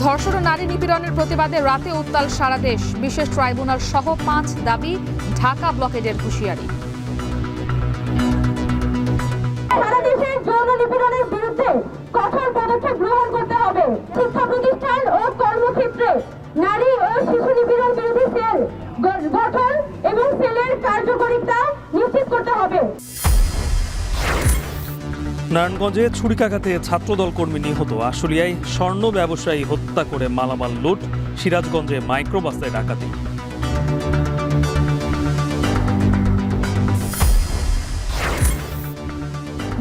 ধর্ষণ ও নারী নিপীড়নের প্রতিবাদে রাতে উত্তাল সারা দেশ। বিশেষ ট্রাইব্যুনাল সহ 5 দাবি, ঢাকা ব্লকেজের হুঁশিয়ারি। সারা দেশে যৌন নিপীড়নের বিরুদ্ধে কঠোর পদক্ষেপ গ্রহণ করতে হবে। শিক্ষা প্রতিষ্ঠান ও কর্মক্ষেত্রে নারী ও শিশু নিপীড়ন বিরোধী সেল গঠন এবং সেলের কার্যকারিতা নিশ্চিত করতে হবে। নারায়ণগঞ্জে ছুরিকাঘাতে ছাত্রদল কর্মী নিহত। আশুলিয়ায় স্বর্ণ ব্যবসায়ী হত্যা করে মালামাল লুট। সিরাজগঞ্জে মাইক্রোবাসে ডাকাতি।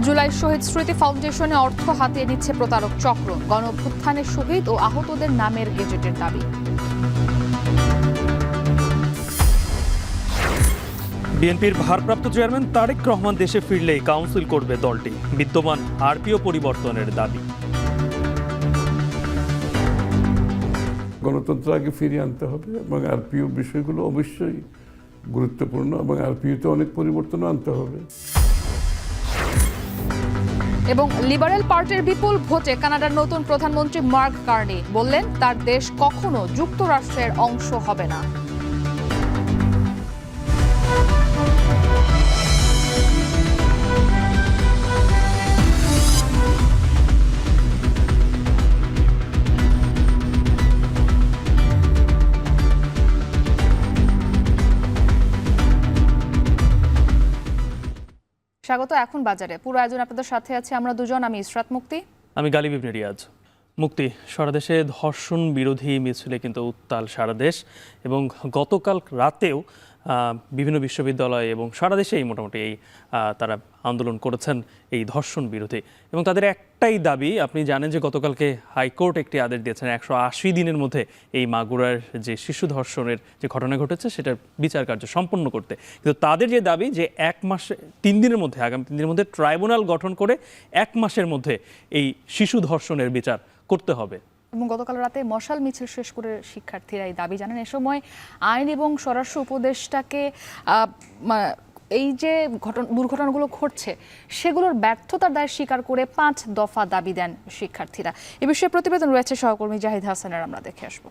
জুলাই শহীদ স্মৃতি ফাউন্ডেশনে অর্থ হাতিয়ে নিচ্ছে প্রতারক চক্র। গণঅভ্যুত্থানের শহীদ ও আহতদের নামের গেজেটের দাবি। বিএনপির ভারপ্রাপ্ত চেয়ারম্যান তারেক রহমান দেশে ফিরলেই কাউন্সিল করবে দলটি। বিদ্যমান আরপিও পরিবর্তনের দাবি। গণতন্ত্র আগে ফিরিয়ে আনতে হবে এবং আরপিও বিষয়গুলো অবশ্যই গুরুত্বপূর্ণ এবং আরপিওতে অনেক পরিবর্তন আনতে হবে। এবং লিবারেল পার্টির বিপুল ভোটে কানাডার নতুন প্রধানমন্ত্রী মার্ক কার্নি বললেন, তার দেশ কখনো যুক্তরাষ্ট্রের অংশ হবে না। স্বাগত এখন বাজারে। পুরো আয়োজন আপনাদের সাথে আছে আমরা দুজন, আমি ইসরাত মুক্তি, আমি গালিব ইবনে রিয়াজ। মুক্তি, সারা দেশে ধর্ষণ বিরোধী মিছিলে কিন্তু উত্তাল সারা দেশ এবং গতকাল রাতেও বিভিন্ন বিশ্ববিদ্যালয় এবং সারা দেশেই মোটামুটি তারা আন্দোলন করেছেন এই ধর্ষণ বিরোধী। এবং তাদের একটাই দাবি, আপনি জানেন যে গতকালকে হাইকোর্ট একটি আদেশ দিয়েছেন 180 দিনের মধ্যে এই মাগুরার যে শিশু ধর্ষণের যে ঘটনা ঘটেছে সেটার বিচার কার্য সম্পন্ন করতে। কিন্তু তাদের যে দাবি যে 1 মাসে 3 দিনের মধ্যে, আগামী 3 দিনের মধ্যে ট্রাইব্যুনাল গঠন করে 1 মাসের মধ্যে এই শিশু ধর্ষণের বিচার করতে হবে। এবং গতকাল রাতে মশাল মিছিল শেষ করে শিক্ষার্থীরা এই দাবি জানান। এ সময় আইন এবং স্বরাষ্ট্র উপদেষ্টাকে এই যে দুর্ঘটনাগুলো ঘটছে সেগুলোর ব্যর্থতার দায় স্বীকার করে 5 দফা দাবি দেন শিক্ষার্থীরা। এ বিষয়ে প্রতিবেদন রয়েছে সহকর্মী জাহিদ হাসানের, আমরা দেখে আসবো।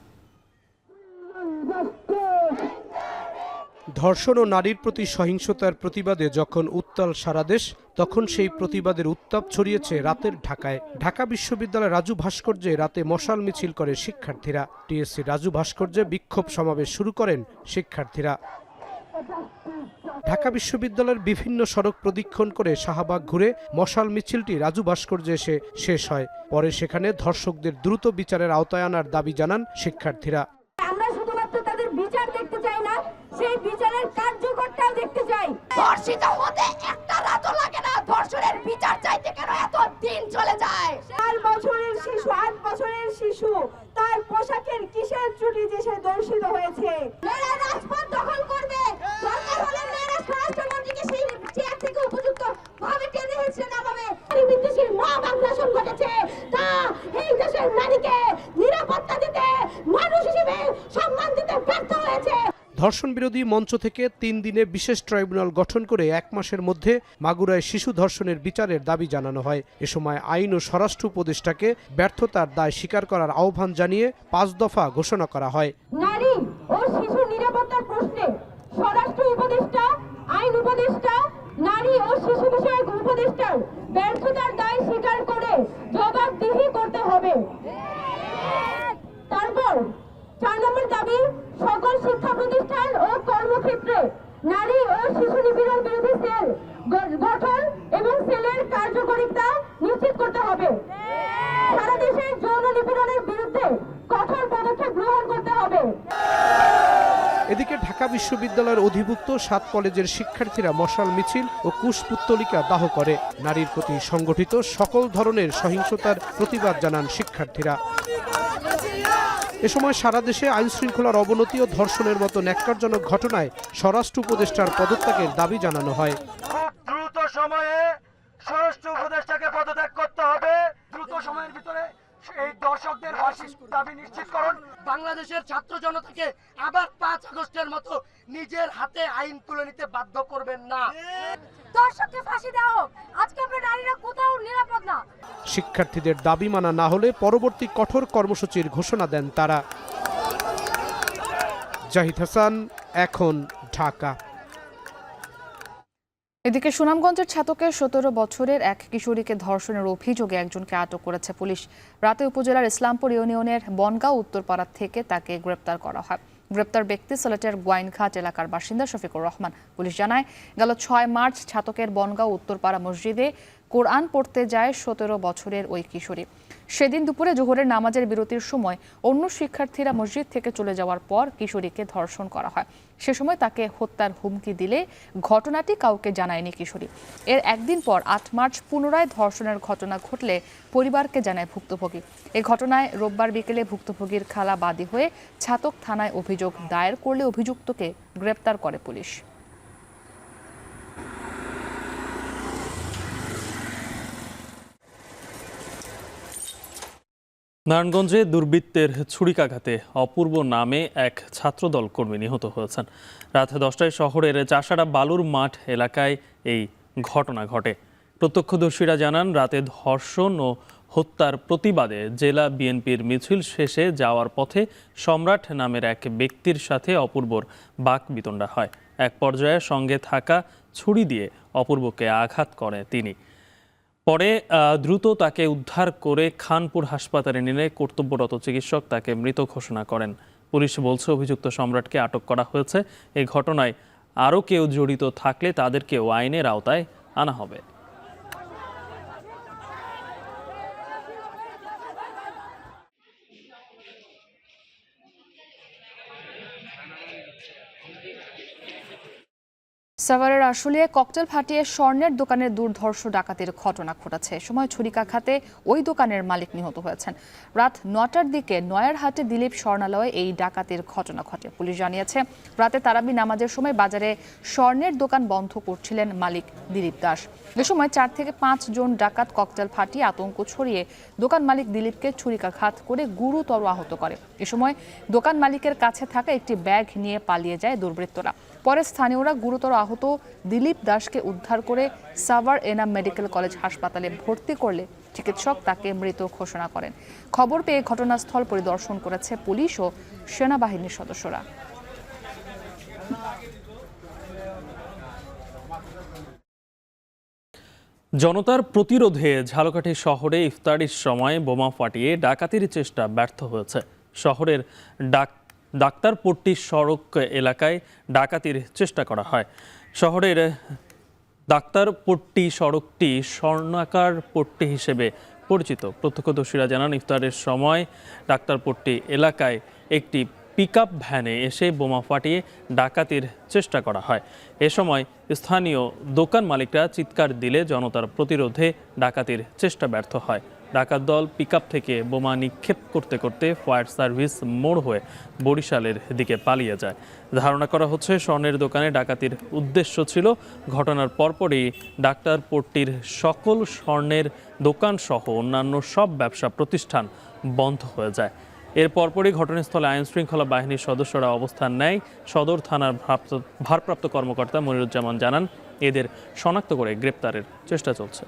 ধর্ষণ ও নারীর প্রতি সহিংসতার প্রতিবাদে যখন উত্তাল সারা দেশ, তখন সেই প্রতিবাদের উত্তাপ ছড়িয়েছে রাতের ঢাকায়। ঢাকা বিশ্ববিদ্যালয়ের রাজু ভাস্কর্যে রাতে মশাল মিছিল করে শিক্ষার্থীরা। টিএসসি রাজু ভাস্কর্যে বিক্ষোভ সমাবেশ শুরু করেন শিক্ষার্থীরা। ঢাকা বিশ্ববিদ্যালয়ের বিভিন্ন সড়ক প্রদক্ষিণ করে শাহবাগ ঘুরে মশাল মিছিলটি রাজু ভাস্কর্যে এসে শেষ হয়। পরে সেখানে ধর্ষকদের দ্রুত বিচারের আওতায় আনার দাবি জানান শিক্ষার্থীরা। আমরা শুধুমাত্র তাদের বিচার দেখতে চাই না, সেই বিচারের কার্যকরটাও দেখতে চাই। ধর্ষিত হতে একটা রাতও লাগে না, ধর্ষণের বিচার চাইতে কেন এত দিন চলে যায়? 4 বছরের শিশু, 8 বছরের শিশু, তার পোশাকের কিসের ত্রুটি যে সে ধর্ষিত হয়েছে? মেয়েরা রাজপথ দখল করবে, দরকার হলে মেয়েরা স্বরাষ্ট্রমন্ত্রীকে সেই চেয়ার থেকে উপযুক্ত ভাবে টেনে হেঁচড়ে নামাবে। বিদ্বেষীর মব আগ্রাসন ঘটেছে, তা এই দেশের নারীকে নিরাপত্তা দিতে, মানুষ হিসেবে সম্মান দিতে ব্যর্থ হয়েছে। ধর্ষণ বিরোধী মঞ্চ থেকে 3 দিনে বিশেষ ট্রাইব্যুনাল গঠন করে 1 মাসের মধ্যে মাগুরায় শিশু ধর্ষণের বিচারের দাবি জানানো হয়। এ সময় আইন ও স্বরাষ্ট্র উপদেষ্টাকে ব্যর্থতার দায় স্বীকার করার আহ্বান জানিয়ে 5 দফা ঘোষণা করা হয়। নারী ও শিশু নিরাপত্তার প্রশ্নে স্বরাষ্ট্র উপদেষ্টা, আইন উপদেষ্টা, নারী ও শিশু বিষয়ক উপদেষ্টার ব্যর্থতার দায় স্বীকার করে জবাবদিহি করতে হবে। তারপর 4 নম্বর দাবি, সকল শিক্ষা প্রতিষ্ঠান ও কর্মক্ষেত্রে নারী ও শিশু নিপীড়ন বিরোধী সেল গঠন এবং সেলের কার্যকারিতা নিশ্চিত করতে হবে। সারা দেশে যৌন নিপীড়নের বিরুদ্ধে কঠোর পদক্ষেপ গ্রহণ করতে হবে। এদিকে ঢাকা বিশ্ববিদ্যালয়ের অধিভুক্ত 7 কলেজের শিক্ষার্থীরা মশাল মিছিল ও কুশপুত্তলিকা দাহ করে। নারীর প্রতি সংগঠিত সকল ধরনের সহিংসতার প্রতিবাদ জানান শিক্ষার্থীরা। এ সময় সারা দেশে আইন শৃঙ্খলার অবনতি ও ধর্ষণের মতো ন্যাক্কারজনক ঘটনায় স্বরাষ্ট্র উপদেষ্টার পদত্যাগের দাবি জানানো হয়। দ্রুত সময়ে স্বরাষ্ট্র উপদেষ্টাকে পদত্যাগ করতে হবে। দ্রুত সময়ের ভিতরে এই দর্শকদের ফাঁসির দাবি নিশ্চিত করুন। বাংলাদেশের ছাত্র জনতাকে আবার 5 আগস্টের মতো নিজের হাতে আইন তুলে নিতে বাধ্য করবেন না। দর্শককে ফাঁসি দেওয়া হোক। আজকে আমরা নারীরা কোথাও নিরাপদ না। শিক্ষার্থীদের দাবি মানা না হলে পরবর্তী কঠোর কর্মসূচির ঘোষণা দেন তারা। জাহিদ হাসান, এখন, ঢাকা। এদিকে সুনামগঞ্জের ছাতকে 17 বছরের এক কিশোরীকে ধর্ষণের অভিযোগে একজনকে আটক করেছে পুলিশ। রাতে উপজেলার ইসলামপুর ইউনিয়নের বনগাঁও উত্তরপাড়া থেকে তাকে গ্রেপ্তার করা হয়। গ্রেপ্তার ব্যক্তি সিলেটের গোয়াইনঘাট এলাকার বাসিন্দা শফিকুর রহমান। পুলিশ জানায়, গেল 6 মার্চ ছাতকের বনগাঁও উত্তরপাড়া মসজিদে কোরআন পড়তে যায় 17 বছরের ওই কিশোরী। সেদিন দুপুরে জোহরের নামাজের বিরতির সময় অন্য শিক্ষার্থীরা মসজিদ থেকে চলে যাওয়ার পর কিশোরীকে ধর্ষণ করা হয়। সে সময় তাকে হত্যার হুমকি দিলে ঘটনাটি কাউকে জানায়নি কিশোরী। এর একদিন পর 8 মার্চ পুনরায় ধর্ষণের ঘটনা ঘটলে পরিবারকে জানায় ভুক্তভোগী। এ ঘটনায় রোববার বিকেলে ভুক্তভোগীর খালা বাদী হয়ে ছাতক থানায় অভিযোগ দায়ের করলে অভিযুক্তকে গ্রেপ্তার করে পুলিশ। নারায়ণগঞ্জে দুর্বৃত্তের ছুরিকাঘাতে অপূর্ব নামে এক ছাত্রদল কর্মী নিহত হয়েছেন। রাত 10টায় শহরের চাষাড়া বালুর মাঠ এলাকায় এই ঘটনা ঘটে। প্রত্যক্ষদর্শীরা জানান, রাতে ধর্ষণ ও হত্যার প্রতিবাদে জেলা বিএনপির মিছিল শেষে যাওয়ার পথে সম্রাট নামের এক ব্যক্তির সাথে অপূর্বর বাকবিতণ্ডা হয়। এক পর্যায়ে সঙ্গে থাকা ছুরি দিয়ে অপূর্বকে আঘাত করে তিনি। পরে দ্রুত তাকে উদ্ধার করে খানপুর হাসপাতালে নিলে কর্তব্যরত চিকিৎসক তাকে মৃত ঘোষণা করেন। পুলিশ বলছে, অভিযুক্ত সম্রাটকে আটক করা হয়েছে। এই ঘটনায় আরও কেউ জড়িত থাকলে তাদেরকেও আইনের আওতায় আনা হবে। সাভারের আশুলিয়ায় ককটেল ফাটিয়ে স্বর্ণের দোকানের দুর্ধর্ষ ডাকাতির ঘটনা ঘটেছে। সময় ছুরিকাঘাতে ওই দোকানের মালিক নিহত হয়েছেন। রাত 9টার দিকে নয়ারহাটে দিলীপ স্বর্ণালয়ে এই ডাকাতির ঘটনা ঘটে। পুলিশ জানিয়েছে, রাতে তারাবি নামাজের সময় বাজারে স্বর্ণের দোকান বন্ধ করছিলেন মালিক দিলীপ দাস। এ সময় 4 থেকে 5 জন ডাকাত ককটেল ফাটিয়ে আতঙ্ক ছড়িয়ে দোকান মালিক দিলীপকে ছুরিকাঘাত করে গুরুতর আহত করে। এ সময় দোকান মালিকের কাছে থাকা একটি ব্যাগ নিয়ে পালিয়ে যায় দুর্বৃত্তরা। পরে স্থানীয়রা গুরুতর আহত দিলীপ দাসকে উদ্ধার করে সাভার এনাম মেডিকেল কলেজ হাসপাতালে ভর্তি করলে চিকিৎসক তাকে মৃত ঘোষণা করেন। খবর পেয়ে ঘটনাস্থল পরিদর্শন করেছে পুলিশ ও সেনাবাহিনীর সদস্যরা। জনতার প্রতিরোধে ঝালকাঠি শহরে ইফতারির সময় বোমা ফাটিয়ে ডাকাতির চেষ্টা ব্যর্থ হয়েছে। শহরের ডাক্তারপট্টি সড়ক এলাকায় ডাকাতির চেষ্টা করা হয়। শহরের ডাক্তারপট্টি সড়কটি স্বর্ণাকার পট্টি হিসেবে পরিচিত। প্রত্যক্ষদর্শীরা জানান, ইফতারের সময় ডাক্তারপট্টি এলাকায় একটি পিকআপ ভ্যানে এসে বোমা ফাটিয়ে ডাকাতির চেষ্টা করা হয়। এ সময় স্থানীয় দোকান মালিকরা চিৎকার দিলে জনতার প্রতিরোধে ডাকাতির চেষ্টা ব্যর্থ হয়। ডাকাত দল পিকআপ থেকে বোমা নিক্ষেপ করতে করতে ফায়ার সার্ভিস মোড় হয়ে বরিশালের দিকে পালিয়ে যায়। ধারণা করা হচ্ছে, স্বর্ণের দোকানে ডাকাতির উদ্দেশ্য ছিল। ঘটনার পরপরই ডাক্তারপট্টির সকল স্বর্ণের দোকান সহ অন্যান্য সব ব্যবসা প্রতিষ্ঠান বন্ধ হয়ে যায়। এর পরপরই ঘটনাস্থলে আইন শৃঙ্খলা বাহিনীর সদস্যরা অবস্থান নেয়। সদর থানার ভারপ্রাপ্ত কর্মকর্তা মনিরুজ্জামান জানান, এদের শনাক্ত করে গ্রেপ্তারের চেষ্টা চলছে।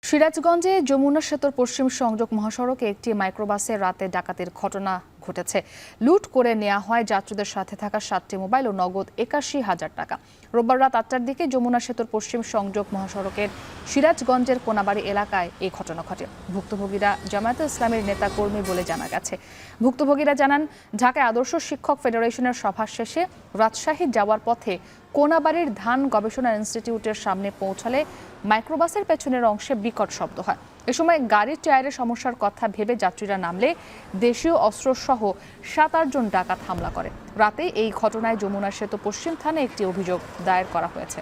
সিরাজগঞ্জে যমুনা সেতুর পশ্চিম সংযোগ মহাসড়কে একটি মাইক্রোবাসে রাতে ডাকাতির ঘটনা ঘটেছে। লুট করে নেওয়া হয় যাত্রীদের সাথে থাকা 7টি মোবাইল ও নগদ 81,000 টাকা। রোববার রাত 8টার দিকে যমুনা সেতুর পশ্চিম সংযোগ মহাসড়কের সিরাজগঞ্জের কোনাবাড়ি এলাকায় এই ঘটনা ঘটে। ভুক্তভোগীরা জামায়াতে ইসলামের নেতা কর্মী বলে জানা গেছে। ভুক্তভোগীরা জানান, ঢাকায় আদর্শ শিক্ষক ফেডারেশনের সভা শেষে রাজশাহী যাওয়ার পথে কোনাবাড়ির ধান গবেষণা ইনস্টিটিউটের সামনে পৌঁছালে মাইক্রোবাসের পেছনের অংশে বিকট শব্দ হয়। এ সময় গাড়ির টায়ারের সমস্যার কথা ভেবে যাত্রীরা নামলে দেশীয় অস্ত্রসহ 7-8 জন ডাকাত হামলা করে। রাতে এই ঘটনায় যমুনা সেতু পশ্চিম থানায় একটি অভিযোগ দায়ের করা হয়েছে।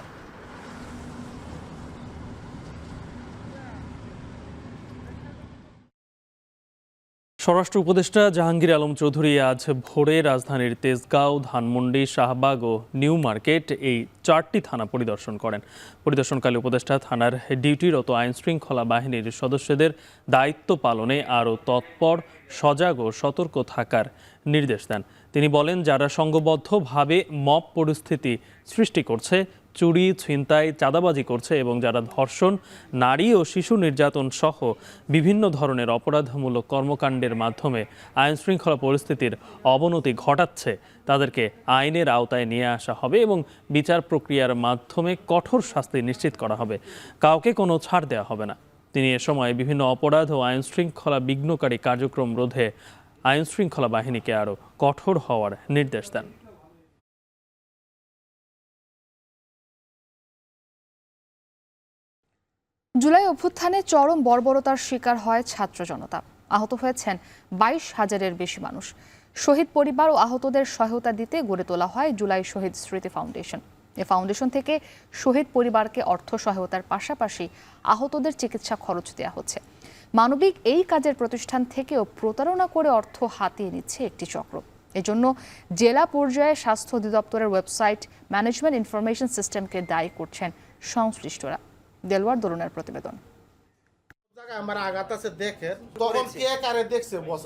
স্বরাষ্ট্র উপদেষ্টা জাহাঙ্গীর আলম চৌধুরী আজ ভোরে রাজধানীর তেজগাঁও, ধানমন্ডি, শাহবাগ ও নিউ মার্কেট এই 4টি থানা পরিদর্শন করেন। পরিদর্শনকালে উপদেষ্টা থানার ডিউটিরত আইনশৃঙ্খলা বাহিনীর সদস্যদের দায়িত্ব পালনে আরও তৎপর, সজাগ ও সতর্ক থাকার নির্দেশ দেন। তিনি বলেন, যারা সংঘবদ্ধভাবে মব পরিস্থিতি সৃষ্টি করছে, চুরি, ছিনতাই, চাঁদাবাজি করছে এবং যারা ধর্ষণ, নারী ও শিশু নির্যাতন সহ বিভিন্ন ধরনের অপরাধমূলক কর্মকাণ্ডের মাধ্যমে আইনশৃঙ্খলা পরিস্থিতির অবনতি ঘটাচ্ছে, তাদেরকে আইনের আওতায় নিয়ে আসা হবে এবং বিচার প্রক্রিয়ার মাধ্যমে কঠোর শাস্তি নিশ্চিত করা হবে। কাউকে কোনো ছাড় দেওয়া হবে না। তিনি এ সময় বিভিন্ন অপরাধ ও আইনশৃঙ্খলা বিঘ্নকারী কার্যক্রম রোধে আইনশৃঙ্খলা বাহিনীকে আরও কঠোর হওয়ার নির্দেশ দেন। জুলাই অভ্যুত্থানে চরম বর্বরতার শিকার হয় ছাত্র জনতা। আহত হয়েছেন 22,000-এর বেশি মানুষ। শহীদ পরিবার ও আহতদের সহায়তা দিতে গড়ে তোলা হয় জুলাই শহীদ স্মৃতি ফাউন্ডেশন। এ ফাউন্ডেশন থেকে শহীদ পরিবারকে অর্থ সহায়তার পাশাপাশি আহতদের চিকিৎসা খরচ দেওয়া হচ্ছে। মানবিক এই কাজের প্রতিষ্ঠান থেকেও প্রতারণা করে অর্থ হাতিয়ে নিচ্ছে একটি চক্র। এজন্য জেলা পর্যায়ে স্বাস্থ্য অধিদপ্তরের ওয়েবসাইট ম্যানেজমেন্ট ইনফরমেশন সিস্টেমকে দায়ী করছেন সংশ্লিষ্টরা। দেলওয়ার দরুনের প্রতিবেদন। আমার আঘাত আছে দেখে তখন কে কারে দেখছে বস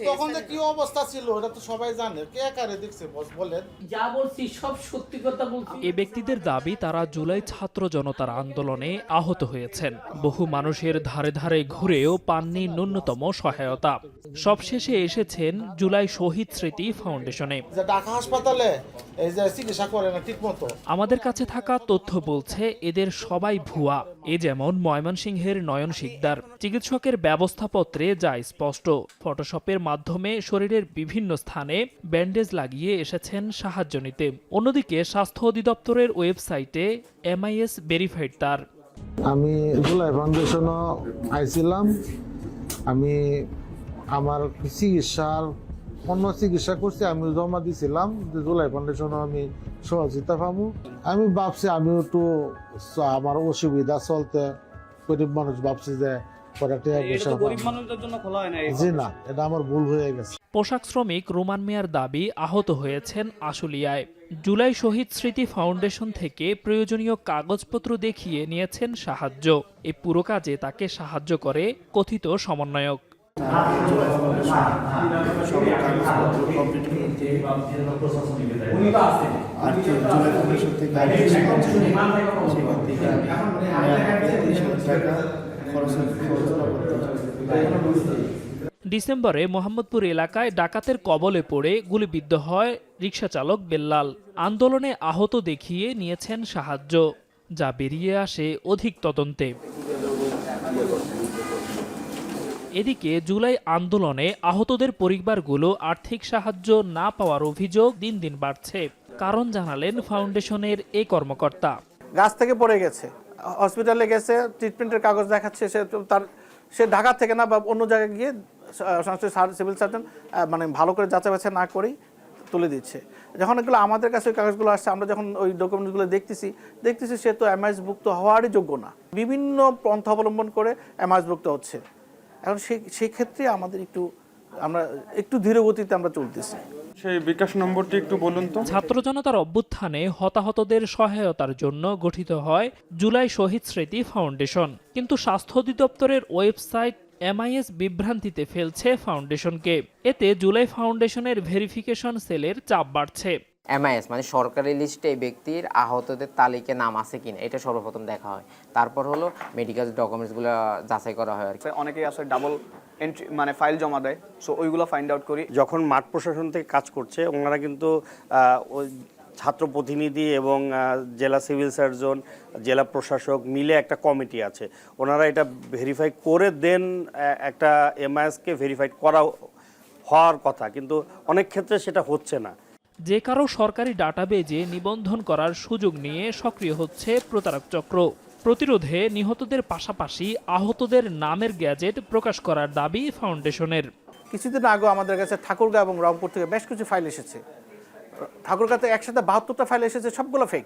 তখন যে কি অবস্থা ছিল ওটা তো সবাই জানে। কে কারে দেখছে বস বলেন। যা বলছি সব সত্যি কথা বলছি। এ ব্যক্তিদের দাবি, তারা জুলাই ছাত্র জনতার আন্দোলনে আহত হয়েছেন। বহু মানুষের ধারে ধারে ঘুরেও পাননি ন্যূনতম সহায়তা। সবশেষে এসেছেন জুলাই শহীদ স্মৃতি ফাউন্ডেশনে। যে ঢাকা হাসপাতালে এই যে চিকিৎসা করে না ঠিক মতো। আমাদের কাছে থাকা তথ্য বলছে এদের সবাই ভুয়া। এ যেমন ময়মনসিংহের নয়ন শিকদার। চিকিৎসকের ব্যবস্থাপত্রে যা স্পষ্ট, ফটোশপের মাধ্যমে শরীরের বিভিন্ন স্থানে ব্যান্ডেজ লাগিয়ে এসেছেন সাহায্য নিতে। অন্যদিকে স্বাস্থ্য অধিদপ্তরের ওয়েবসাইটে MIS ভেরিফাইড তার। আমি জুলাই ফাউন্ডেশনও আইছিলাম। আমি আমার চিকিৎসা করছি, আমি জমা দিছিলাম যে জুলাই ফাউন্ডেশনও আমি সহযোগিতা পাবো। আমি ভাবছি আমি একটু আমার অসুবিধা চলতে গরিব মানুষ ভাবছি যে জি না, এটা আমার ভুল হয়ে গেছে। পোশাক শ্রমিক রোমান মিয়ার দাবি, আহত হয়েছেন আশুলিয়ায়। জুলাই শহীদ স্মৃতি ফাউন্ডেশন থেকে প্রয়োজনীয় কাগজপত্র দেখিয়ে নিয়েছেন সাহায্য। এই পুরো কাজে তাকে সাহায্য করে কথিত সমন্বয়ক। ডিসেম্বরে মোহাম্মদপুর এলাকায় ডাকাতের কবলে পড়ে গুলিবিদ্ধ হয় রিকশাচালক বেল্লাল। আন্দোলনে আহত দেখিয়ে নিয়েছেন সাহায্য, যা বেরিয়ে আসে অধিক তদন্তে। এদিকে জুলাই আন্দোলনে আহতদের পরিবারগুলো আর্থিক সাহায্য না পাওয়ার অভিযোগ দিন দিন বাড়ছে। কারণ জানালেন ফাউন্ডেশনের এই কর্মকর্তা। গাছ থেকে পড়ে গেছে, হসপিটালে গেছে, ট্রিটমেন্টের কাগজ দেখাচ্ছে, সে ঢাকা থেকে না বা অন্য জায়গায় গিয়ে সিভিল সার্জন মানে ভালো করে যাচাই বাছাই না করেই তুলে দিচ্ছে। যখন এগুলো আমাদের কাছে ওই কাগজগুলো আসছে, আমরা যখন ওই ডকুমেন্টগুলো দেখতেছি সে তো MIS-ভুক্ত হওয়ারই যোগ্য না। বিভিন্ন পন্থা অবলম্বন করে MIS-ভুক্ত হচ্ছে। এখন সেই ক্ষেত্রে আমাদের আমরা একটু ধীর গতিতে আমরা চলতেছি। সেই বিকাশ নম্বরটি একটু বলুন তো। ছাত্র জনতার অভ্যুত্থানে হতাহতদের সহায়তার জন্য গঠিত হয় জুলাই শহীদ স্মৃতি ফাউন্ডেশন। কিন্তু স্বাস্থ্য অধিদপ্তরের ওয়েবসাইট MIS বিভ্রান্তিতে ফেলছে ফাউন্ডেশনকে। এতে জুলাই ফাউন্ডেশনের ভেরিফিকেশন সেলের চাপ বাড়ছে। MIS মানে সরকারি লিস্টে এই ব্যক্তির আহতদের তালিকায় নাম আছে কিনা এটা সর্বপ্রথম দেখা হয়। তারপর হলো মেডিকেল ডকুমেন্টসগুলো যাচাই করা হয়। আর কি অনেকেই আসলে ডাবল এন্ট্রি মানে ফাইল জমা দেয়, সো ওইগুলো ফাইন্ড আউট করি। যখন মাঠ প্রশাসন থেকে কাজ করছে, ওনারা কিন্তু ওই ছাত্র প্রতিনিধি এবং জেলা সিভিল সার্জন, জেলা প্রশাসক মিলে একটা কমিটি আছে, ওনারা এটা ভেরিফাই করে দেন একটা MIS-কে ভেরিফাইড করা হওয়ার কথা, কিন্তু অনেক ক্ষেত্রে সেটা হচ্ছে না। যে কারো সরকারি ডাটাবেজে নিবন্ধন করার সুযোগ নিয়ে সক্রিয় হচ্ছে প্রতারক চক্র। প্রতিরোধে নিহতদের পাশাপাশি আহতদের নামের গ্যাজেট প্রকাশ করার দাবি ফাউন্ডেশনের। কিছুদিন আগে আমাদের কাছে ঠাকুরগাঁও এবং রংপুর থেকে বেশ কিছু ফাইল এসেছে। ঠাকুরগাঁতে একসাথে 72টা ফাইল এসেছে, সবগুলো ফেক।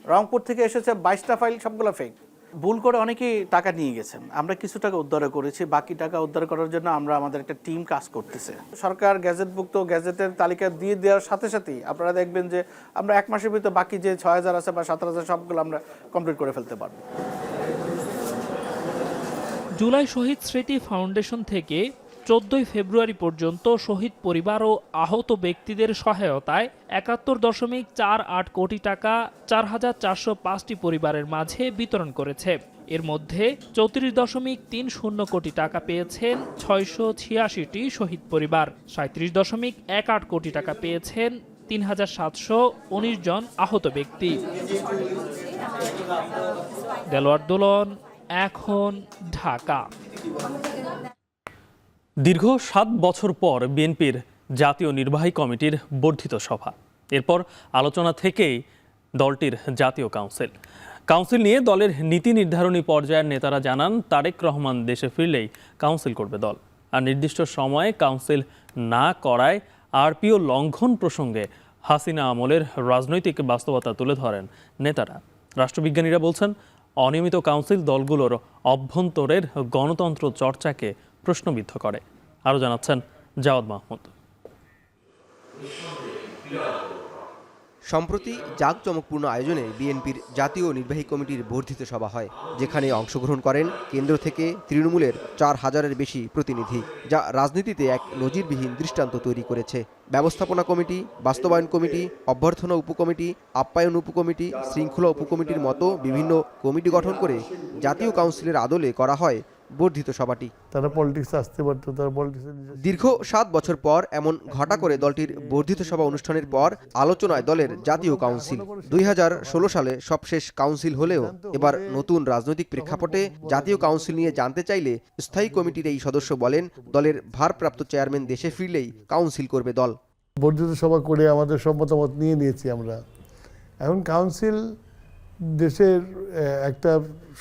রংপুর থেকে এসেছে 22টা ফাইল, সবগুলো ফেক। ভুল করে অনেকেই টাকা নিয়ে গেছেন, আমরা কিছু টাকা উদ্ধার করেছি, বাকি টাকা উদ্ধার করার জন্য আমরা আমাদের একটা টিম কাজ করতেছে। সরকার গ্যাজেটভুক্ত গ্যাজেটের তালিকা দিয়ে দেওয়ার সাথে সাথেই আপনারা দেখবেন যে আমরা 1 মাসের ভিতরে বাকি যে 6,000 আছে বা 17,000 সবগুলো আমরা কমপ্লিট করে ফেলতে পারবো। জুলাই শহীদ স্মৃতি ফাউন্ডেশন থেকে 14 ফেব্রুয়ারি পর্যন্ত শহীদ পরিবার ও আহত ব্যক্তিদের সহায়তায় 71.48 কোটি টাকা 4,405টি পরিবারের মাঝে বিতরণ করেছে। এর মধ্যে 34.30 কোটি টাকা পেয়েছেন 686টি শহীদ পরিবার, 37.18 কোটি টাকা পেয়েছেন 3,719 জন আহত ব্যক্তি। দেলোয়ার দোলন, এখন, ঢাকা। দীর্ঘ 7 বছর পর বিএনপির জাতীয় নির্বাহী কমিটির বর্ধিত সভা, এরপর আলোচনা থেকেই দলটির জাতীয় কাউন্সিল নিয়ে দলের নীতি নির্ধারণী পর্যায়ের নেতারা জানান তারেক রহমান দেশে ফিরলেই কাউন্সিল করবে দল, আর নির্দিষ্ট সময়ে কাউন্সিল না করায় আরপিও লঙ্ঘন প্রসঙ্গে হাসিনা আমলের রাজনৈতিক বাস্তবতা তুলে ধরেন নেতারা। রাষ্ট্রবিজ্ঞানীরা বলছেন অনিয়মিত কাউন্সিল দলগুলোর অভ্যন্তরের গণতন্ত্র চর্চাকে প্রশ্নবিদ্ধ করে। আরও জানাচ্ছেন জাওয়াদ মাহমুদ। সম্প্রতি জাঁকজমকপূর্ণ আয়োজনে বিএনপির জাতীয় নির্বাহী কমিটির বর্ধিত সভা হয়, যেখানে অংশগ্রহণ করেন কেন্দ্র থেকে তৃণমূলের 4,000-এর বেশি প্রতিনিধি, যা রাজনীতিতে এক নজিরবিহীন দৃষ্টান্ত তৈরি করেছে। ব্যবস্থাপনা কমিটি, বাস্তবায়ন কমিটি, অভ্যর্থনা উপকমিটি, আপ্যায়ন উপকমিটি, শৃঙ্খলা উপকমিটির মতো বিভিন্ন কমিটি গঠন করে জাতীয় কাউন্সিলের আদলে করা হয় বর্ধিত সভাটি। তারা পলিটিক্স আসতে পারতো, তারা পলিটিক্স। দীর্ঘ 7 বছর পর এমন ঘটা করে দলটির বর্ধিত সভা অনুষ্ঠানের পর আলোচনায় দলের জাতীয় কাউন্সিল। 2016 সালে সবশেষ কাউন্সিল হলেও এবার নতুন রাজনৈতিক প্রেক্ষাপটে জাতীয় কাউন্সিল নিয়ে জানতে চাইলে স্থায়ী কমিটির এই সদস্য বলেন দলের ভারপ্রাপ্ত চেয়ারম্যান দেশে ফিরলেই কাউন্সিল করবে দল। বর্ধিত সভা করে আমাদের সব মতামত নিয়ে নিয়েছি আমরা। এখন কাউন্সিল দেশের একটা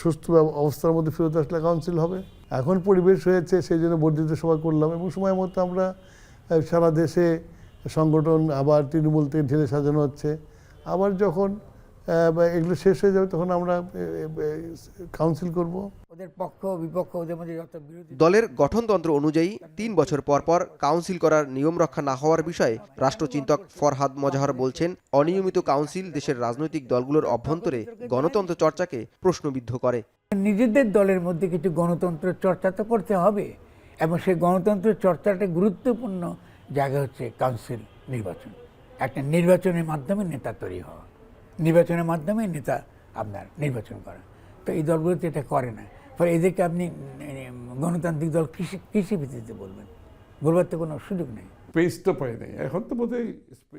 সুস্থ অবস্থার মধ্যে ফেরত আসলে কাউন্সিল হবে। এখন পরিবেশ হয়েছে, সেই জন্য বর্ধিত সভা করলাম এবং সময় মতো আমরা সারা দেশে সংগঠন আবার তৃণমূল থেকে ঢেলে সাজানো হচ্ছে। আবার যখন এগুলো শেষ হয়ে যাবে তখন আমরা কাউন্সিল করব। ওদের পক্ষ বিপক্ষ ওদের মধ্যে যত বিরোধী। দলের গঠনতন্ত্র অনুযায়ী 3 বছর পর পর কাউন্সিল করার নিয়ম রক্ষা না হওয়ার বিষয়ে রাষ্ট্রচিন্তক ফরহাদ মজাহর বলছেন অনিয়মিত কাউন্সিল দেশের রাজনৈতিক দলগুলোর অভ্যন্তরে গণতন্ত্র চর্চাকে প্রশ্নবিদ্ধ করে। নিজেদের দলের মধ্যে কিছু গণতন্ত্র চর্চা তো করতে হবে, এবং সেই গণতন্ত্র চর্চাটা গুরুত্বপূর্ণ জায়গা হচ্ছে কাউন্সিল নির্বাচন। একটা নির্বাচনের মাধ্যমে নেতা তৈরি হওয়া, নির্বাচনের মাধ্যমে নেতা আপনার নির্বাচন করা। তো এই দলগুলো তো এটা করে না, ফলে এদেরকে আপনি গণতান্ত্রিক দল কৃষি ভিত্তিতে বলবার তো কোনো সুযোগ নেই। এখন তো বোধহয়।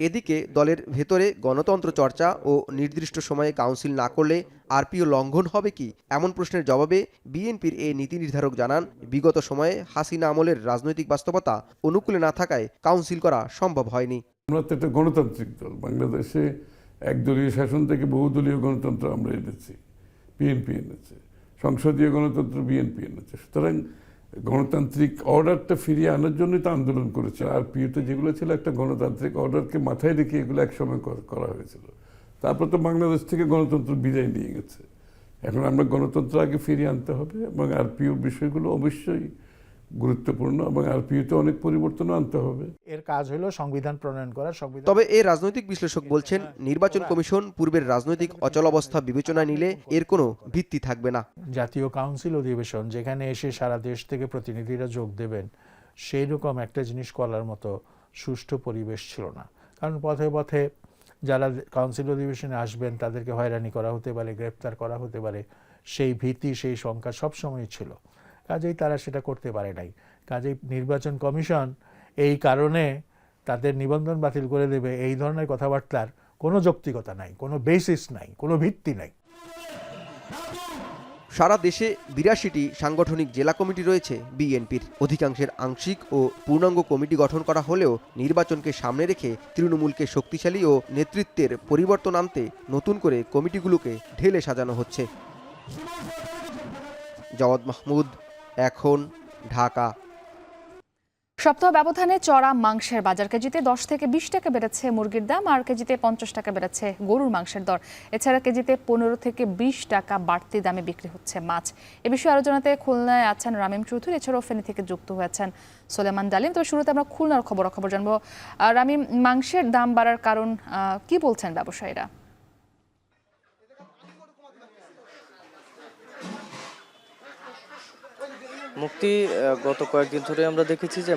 এদিকে দলের ভেতরে গণতন্ত্র চর্চা ও নির্দিষ্ট সময়ে কাউন্সিল না করলে আরপিও লঙ্ঘন হবে কি, এমন প্রশ্নের জবাবে বিএনপির এই নীতি নির্ধারক জানান বিগত সময়ে হাসিনা আমলের রাজনৈতিক বাস্তবতা অনুকূলে না থাকায় কাউন্সিল করা সম্ভব হয়নি। আমরা তো একটা গণতান্ত্রিক দল, বাংলাদেশে একদলীয় শাসন থেকে বহুদলীয় গণতন্ত্র আমরা এনেছি, বিএনপি এনেছে, সংসদীয় গণতন্ত্র বিএনপি এনেছে। সুতরাং গণতান্ত্রিক অর্ডারটা ফিরিয়ে আনার জন্যই তো আন্দোলন করেছে। আর পিওতে যেগুলো ছিল একটা গণতান্ত্রিক অর্ডারকে মাথায় রেখে এগুলো একসময় করা হয়েছিল। তারপর তো বাংলাদেশ থেকে গণতন্ত্র বিদায় নিয়ে গেছে। এখন আমরা গণতন্ত্র আগে ফিরিয়ে আনতে হবে এবং আরপিওর বিষয়গুলো অবশ্যই গুরুত্বপূর্ণ এবং আরপিওতে অনেক পরিবর্তন আনতে হবে। এর কাজ হলো সংবিধান প্রণয়ন করা। তবে এই রাজনৈতিক বিশ্লেষক বলছেন নির্বাচন কমিশন পূর্বের রাজনৈতিক অচলাবস্থা বিবেচনায় নিলে এর কোনো ভিত্তি থাকবে না। জাতীয় কাউন্সিল অধিবেশন যেখানে এসে সারা দেশ থেকে প্রতিনিধিরা যোগ দেবেন, সেই রকম একটা জিনিস করার মতো সুষ্ঠু পরিবেশ ছিল না। কারণ পথে পথে যারা কাউন্সিল অধিবেশনে আসবেন তাদেরকে হয়রানি করা হতে পারে, গ্রেপ্তার করা হতে পারে, সেই ভীতি সেই শঙ্কা সবসময় ছিল। কাজেই তারা সেটা করতে পারে নাই। কাজেই নির্বাচন কমিশন এই কারণে তাদের নিবন্ধন বাতিল করে দেবে, এই ধরনের কথাবার্তার কোনো যৌক্তিকতা নাই, কোনো বেসিস নাই, কোনো ভিত্তি নাই। সারা দেশে 82টি সাংগঠনিক জেলা কমিটি রয়েছে বিএনপির। অধিকাংশের আংশিক ও পূর্ণাঙ্গ কমিটি গঠন করা হলেও নির্বাচনকে সামনে রেখে তৃণমূলকে শক্তিশালী ও নেতৃত্বের পরিবর্তন আনতে নতুন করে কমিটিগুলোকে ঢেলে সাজানো হচ্ছে। জাওয়াদ মাহমুদ, এখন, ঢাকা। সপ্তাহ ব্যবধানে চড়া মাংসের বাজার, কেজিতে 10 থেকে 20 টাকা বেড়েছে মুরগির দাম, আর কেজিতে 50 টাকা বেড়েছে গরুর মাংসের দর। এছাড়া কেজিতে 15 থেকে 20 টাকা বাড়তি দামে বিক্রি হচ্ছে মাছ। এ বিষয়ে আলোচনাতে খুলনায় আছেন রামিম চৌধুরী, এছাড়াও ফেনী থেকে যুক্ত হয়েছেন সোলেমান ডালিম। তবে শুরুতে আমরা খুলনার খবর জানবো। রামিম, মাংসের দাম বাড়ার কারণ কি বলছেন ব্যবসায়ীরা? মুক্তি, গত কয়েকদিন ধরে আমরা দেখেছি যে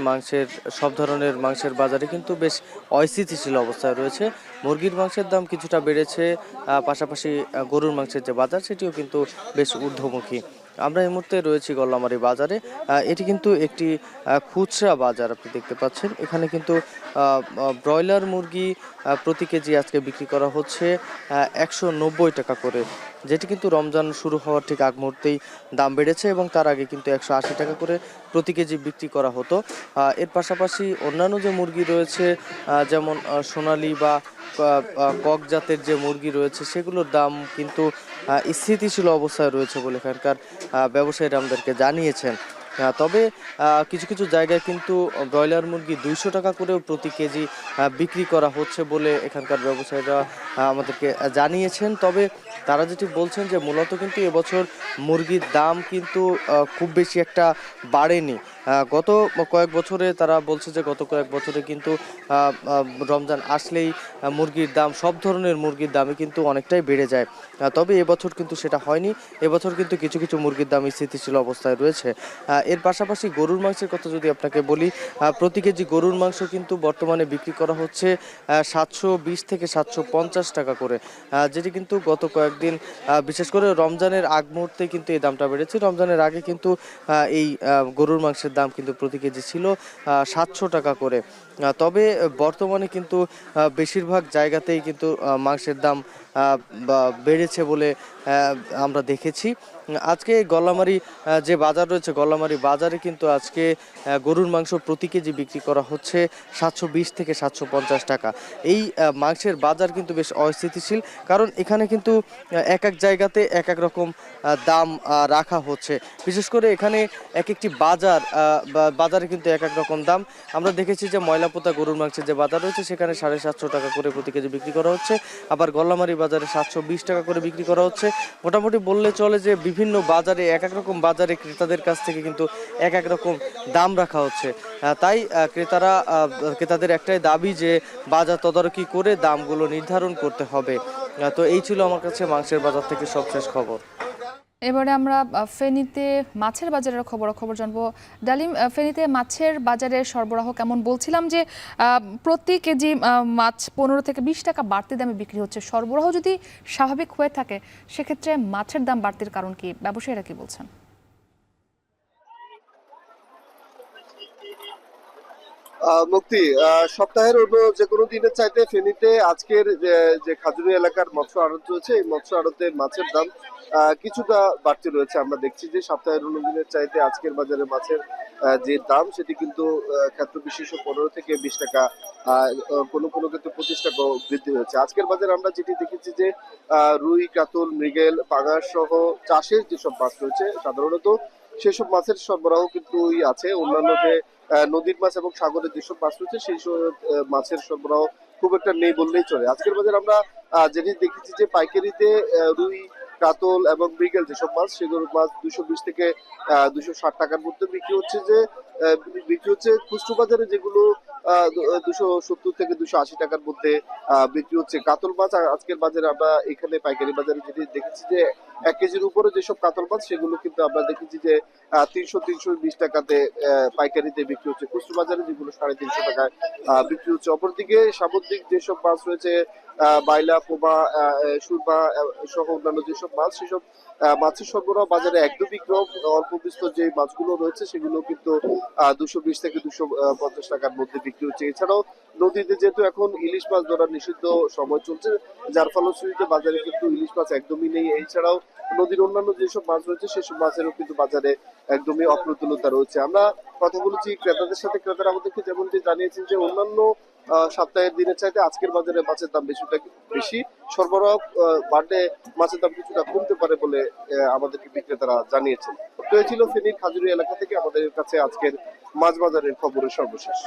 সব ধরনের মাংসের বাজারে কিন্তু বেশ অস্থিতিশীল অবস্থায় রয়েছে। মুরগির মাংসের দাম কিছুটা বেড়েছে, পাশাপাশি গরুর মাংসের যে বাজার সেটিও কিন্তু বেশ ঊর্ধ্বমুখী। আমরা এই মুহূর্তে রয়েছি গল্লামারী বাজারে। এটি কিন্তু একটি খুচরা বাজার, আপনি দেখতে পাচ্ছেন। এখানে কিন্তু ব্রয়লার মুরগি প্রতি কেজি আজকে বিক্রি করা হচ্ছে 190 টাকা করে, যেটি কিন্তু রমজান শুরু হওয়ার ঠিক আগ মুহূর্তেই দাম বেড়েছে এবং তার আগে কিন্তু 180 টাকা করে প্রতি কেজি বিক্রি করা হতো। এর পাশাপাশি অন্যান্য যে মুরগি রয়েছে, যেমন সোনালী বা কক জাতের যে মুরগি রয়েছে, সেগুলোর দাম কিন্তু স্থিতিশীল অবস্থায় রয়েছে বলে এখানকার ব্যবসায়ীরা আমাদেরকে জানিয়েছেন। তবে কিছু কিছু জায়গায় কিন্তু ব্রয়লার মুরগি 200 টাকা করেও প্রতি কেজি বিক্রি করা হচ্ছে বলে এখানকার ব্যবসায়ীরা আমাদেরকে জানিয়েছেন। তবে তারা যেটি বলছেন যে মূলত কিন্তু এবছর মুরগির দাম কিন্তু খুব বেশি একটা বাড়েনি। গত কয়েক বছরে তারা বলছে যে গত কয়েক বছরে কিন্তু রমজান আসলেই মুরগির দাম, সব ধরনের মুরগির দামই কিন্তু অনেকটাই বেড়ে যায়। তবে এবছর কিন্তু সেটা হয়নি। এবছর কিন্তু কিছু কিছু মুরগির দাম স্থিতিশীল অবস্থায় রয়েছে। এর পাশাপাশি গরুর মাংসের কথা যদি আপনাকে বলি, প্রতি কেজি গরুর মাংস কিন্তু বর্তমানে বিক্রি করা হচ্ছে 720 থেকে 750 টাকা করে, যেটি কিন্তু গত কয়েকদিন, বিশেষ করে রমজানের আগ মুহূর্তে কিন্তু এই দামটা বেড়েছে। রমজানের আগে কিন্তু এই গরুর মাংসের দাম কিন্তু প্রতি কেজি ছিল 700 টাকা করে। তবে বর্তমানে কিন্তু বেশিরভাগ জায়গাতেই কিন্তু মাংসের দাম বেড়েছে বলে আমরা দেখেছি। আজকে গল্লামারী যে বাজার রয়েছে, গল্লামারী বাজারে কিন্তু আজকে গরুর মাংস প্রতি কেজি বিক্রি করা হচ্ছে 720 থেকে 750 টাকা। এই মাংসের বাজার কিন্তু বেশ অস্থিতিশীল, কারণ এখানে কিন্তু এক এক জায়গাতে এক এক রকম দাম রাখা হচ্ছে। বিশেষ করে এখানে এক একটি বাজারে কিন্তু এক এক রকম দাম। আমরা দেখেছি যে ময়লাপোতা গরুর মাংসের যে বাজার রয়েছে সেখানে 750 টাকা করে প্রতি কেজি বিক্রি করা হচ্ছে, আবার গল্লামারী বাজারে 720 টাকা করে বিক্রি করা হচ্ছে। মোটামুটি বললে চলে যে বিভিন্ন বাজারে এক এক রকম বাজারে ক্রেতাদের কাছ থেকে কিন্তু এক এক রকম দাম রাখা হচ্ছে। তাই ক্রেতাদের একটাই দাবি যে বাজার তদারকি করে দামগুলো নির্ধারণ করতে হবে। তো এই ছিল আমার কাছে মাংসের বাজার থেকে সবশেষ খবর। এবারে আমরা ফেনীতে মাছের বাজারের খবর জানবো। ডালিম, ফেনীতে মাছের বাজারে সরবরাহ কেমন? বলছিলাম যে প্রতি কেজি মাছ 15 থেকে 20 টাকা বাড়তি দামে বিক্রি হচ্ছে। সরবরাহ যদি স্বাভাবিক হয়ে থাকে সেক্ষেত্রে মাছের দাম বাড়তির কারণ কি, ব্যবসায়ীরা কি বলছেন? মুক্তি, সপ্তাহের অন্য যে কোনো দিনের চাইতে ফেনীতে আজকের যে খাজুরি এলাকার মৎস্য আড়ত রয়েছে, এই মৎস্য আড়তের মাছের দাম কিছুটা বাড়তি রয়েছে। আমরা দেখছি যে সপ্তাহের অন্য দিনের চাইতে আজকের বাজারে মাছের যে দাম সেটি কিন্তু ক্ষেত্র বিশেষ 15 থেকে 20 টাকা, কোনো কোনো ক্ষেত্রে 25 টাকাও বৃদ্ধি হয়েছে। আজকের বাজারে আমরা যেটি দেখেছি যে রুই, কাতল, মৃগেল, পাঙাশ সহ চাষের যেসব মাছ রয়েছে সাধারণত সেসব মাছের সরবরাহ কিন্তু আছে। অন্যান্য যে নদীর মাছ এবং সাগরের যেসব মাছ রয়েছে সেই সব মাছের সরবরাহ খুব একটা নেই বললেই চলে। আজকের বাজারে আমরা যেটি দেখেছি যে পাইকারিতে রুই, কাতল এবং মৃগেল যেসব মাছ, সেগুলো মাছ 220 থেকে 260 টাকার মধ্যে বিক্রি হচ্ছে। খুচরো বাজারে যেগুলো 270 থেকে 280 টাকার মধ্যে বিক্রি হচ্ছে। কাতল মাছ আজকের বাজারে আমরা এখানে পাইকারি বাজারে যেটি দেখেছি যে 1 কেজির উপরে যেসব কাতল মাছ সেগুলো কিন্তু আমরা দেখেছি যে 300-320 টাকাতে পাইকারিতে বিক্রি হচ্ছে। খুচরো বাজারে যেগুলো 350 টাকায় বিক্রি হচ্ছে। অপরদিকে সামুদ্রিক যেসব মাছ রয়েছে, বাইলা, পোমা, সুরমা সহ অন্যান্য যেসব মাছ, সেসব মাছের সরবরাহ বাজারে একদমই কম। অল্প বিস্তর যে মাছগুলো রয়েছে সেগুলো কিন্তু 220 থেকে 250 টাকার মধ্যে বিক্রি হচ্ছে। এছাড়াও নদীতে যেহেতু এখন ইলিশ মাছ ধরার নিষিদ্ধ সময় চলছে, যার ফলশ্রুতিতে বাজারে কিন্তু ইলিশ মাছ একদমই নেই। এছাড়াও নদীর অন্যান্য যেসব মাছ রয়েছে সেসব মাছেরও কিন্তু বাজারে একদমই অপ্রতুলতা রয়েছে। আমরা কথা বলেছি ক্রেতাদের সাথে, ক্রেতারা আমাদেরকে যেমনটি জানিয়েছেন যে অন্যান্য সপ্তাহের দিনের চাইতে আজকের বাজারে মাছের দাম বেশি, সরবরাহ বাড়লে মাছের দাম কিছুটা কমতে পারে বলে আমাদেরকে বিক্রেতারা জানিয়েছেন। তো এই ছিল ফেনীর খাজুরি এলাকা থেকে আমাদের কাছে আজকের মাছ বাজারের খবরের সর্বশেষ।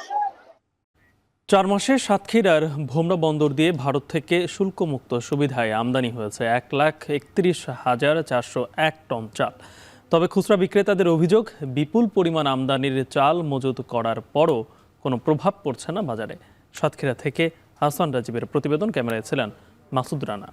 4 মাসে সাতক্ষীরার ভোমরা বন্দর দিয়ে ভারত থেকে শুল্কমুক্ত সুবিধায় আমদানি হয়েছে 1,31,401 টন চাল। তবে খুচরা বিক্রেতাদের অভিযোগ, বিপুল পরিমাণ আমদানির চাল মজুত করার পরও কোনো প্রভাব পড়ছে না বাজারে। সাতক্ষীরা থেকে হাসান রাজীবের প্রতিবেদন, ক্যামেরায় ছিলেন মাসুদ রানা।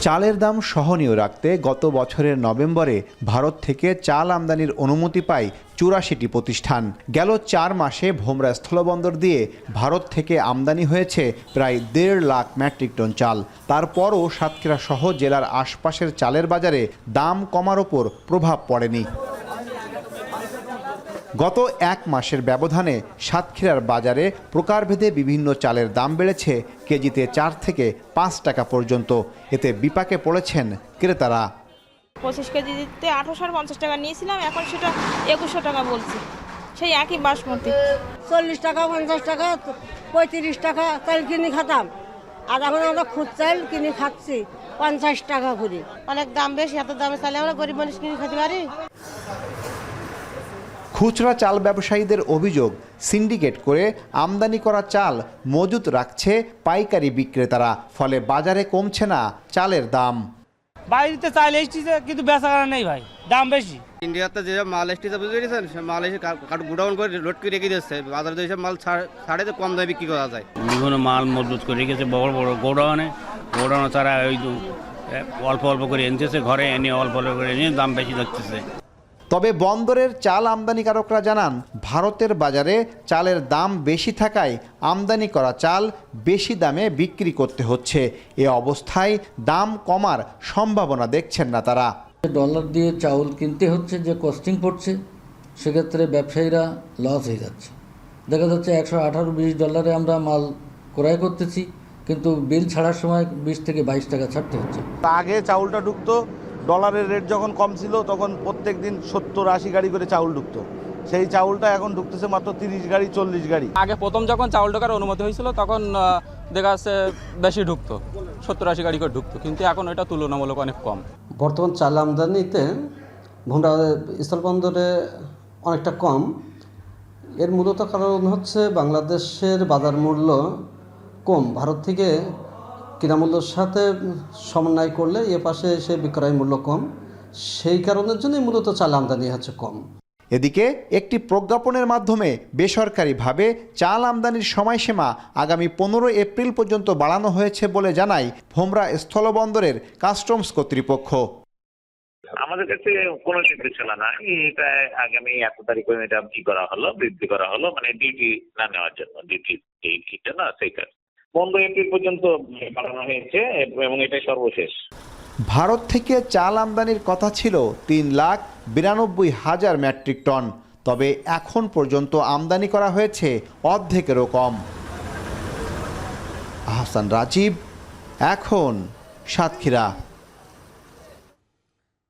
চালের দাম সহনীয় রাখতে গত বছরের নভেম্বরে ভারত থেকে চাল আমদানির অনুমতি পায় 84টি প্রতিষ্ঠান। গেল 4 মাসে ভোমরা স্থলবন্দর দিয়ে ভারত থেকে আমদানি হয়েছে প্রায় 1.5 লাখ মেট্রিক টন চাল। তারপরও সাতক্ষীরা সহ জেলার আশপাশের চালের বাজারে দাম কমার ওপর প্রভাব পড়েনি। গত 1 মাসের ব্যবধানে সাতক্ষীরার বাজারে প্রকারভেদে বিভিন্ন চালের দাম বেড়েছে কেজিতে 4 থেকে 5 টাকা পর্যন্ত। এতে বিপাকে পড়েছেন ক্রেতারা। 25 কেজি দিতে 1850 টাকা নিয়েছিলাম, এখন সেটা 2100 টাকা বলছি। সেই একই বাসমতি 40 টাকা 50 টাকা 35 টাকা চাল কিনে খাতাম, আর এখন আমরা খুদ চাল কিনে খাচ্ছি 50 টাকা করে। অনেক দাম বেশি, এত দামে চালে আমরা গরিব মানুষ কিনে খেতে পারি? খুচরা চাল ব্যবসায়ীদের অভিযোগ, সিন্ডিকেট করে আমদানি করা চাল মজুত রাখছে পাইকারি বিক্রেতারা, ফলে বাজারে কমছে না চালের দাম। বাইরেতে চাল এসেছে কিন্তু বেচা কেনা নেই ভাই, দাম বেশি। ইন্ডিয়াতে যে মাল এসেছে বুঝতে পেরেছেন, সে মাল এসে গুডাউন করে লোড করে রেখে দিচ্ছে, বাজারে তো এইসব মাল ছাড়ে তো কম দামে বিক্রি করা যায়। বিভিন্ন মাল মজুত করে রেখেছে বড় বড় গোডাউনে তারা ওই অল্প অল্প করে এনেছে, ঘরে এনে অল্প অল্প করে এনে দাম বেশি লাগতেছে। তবে বন্দরের চাল আমদানিকারকরা জানান, ভারতের বাজারে চালের দাম বেশি থাকায় আমদানি করা চাল বেশি দামে বিক্রি করতে হচ্ছে। এ অবস্থায় দাম কমার সম্ভাবনা দেখছেন না তারা। ডলার দিয়ে চাউল কিনতে হচ্ছে, যে কস্টিং পড়ছে, সেক্ষেত্রে ব্যবসায়ীরা লস হয়ে যাচ্ছে। দেখা যাচ্ছে 118-20 ডলারে আমরা মাল ক্রয় করতেছি, কিন্তু বিল ছাড়ার সময় 20 থেকে 22 টাকা ছাড়তে হচ্ছে। আগে চাউলটা ঢুকতো, ডলারের রেট যখন কম ছিল তখন প্রত্যেক দিন 70-80 গাড়ি করে চাউল ঢুকতো। সেই চাউলটা এখন ঢুকতেছে মাত্র 30 গাড়ি 40 গাড়ি। আগে প্রথম যখন চাউল ঢোকার অনুমতি হয়েছিল তখন দেখা যাচ্ছে বেশি ঢুকতো, 70-80 গাড়ি করে ঢুকতো, কিন্তু এখন এটা তুলনামূলক অনেক কম। বর্তমান চাল আমদানিতে ভোমরা স্থলবন্দরে অনেকটা কম। এর মূলত কারণ হচ্ছে বাংলাদেশের বাজার মূল্য কম, ভারত থেকে কিনামূল্যের সাথে সমন্বয় করলে এ পাশে এসে বিক্রয় মূল্য কম, সেই কারণের জন্যই মূলত চাল আমদানি হচ্ছে কম। এদিকে একটি প্রজ্ঞাপনের মাধ্যমে বেসরকারিভাবে চাল আমদানির সময়সীমা আগামী 15 এপ্রিল পর্যন্ত বাড়ানো হয়েছে বলে জানায় ভোমরা স্থলবন্দরের কাস্টমস কর্তৃপক্ষ। আমাদের কাছে কোনো নির্দেশনা নাই, এটা আগামী 1 তারিখ এটা বৃদ্ধি করা হলো, মানে ডিউটি না নেওয়ার জন্য, ডিউটিটা না সেইটা 15 এপ্রিল পর্যন্ত বাড়ানো হয়েছে এবং এটাই সর্বশেষ। ভারত থেকে চাল আমদানির কথা ছিল 3,92,000 মেট্রিক টন, তবে এখন পর্যন্ত আমদানি করা হয়েছে অর্ধেকেরও কম। হাসান রাজীব, এখন সাতক্ষীরা।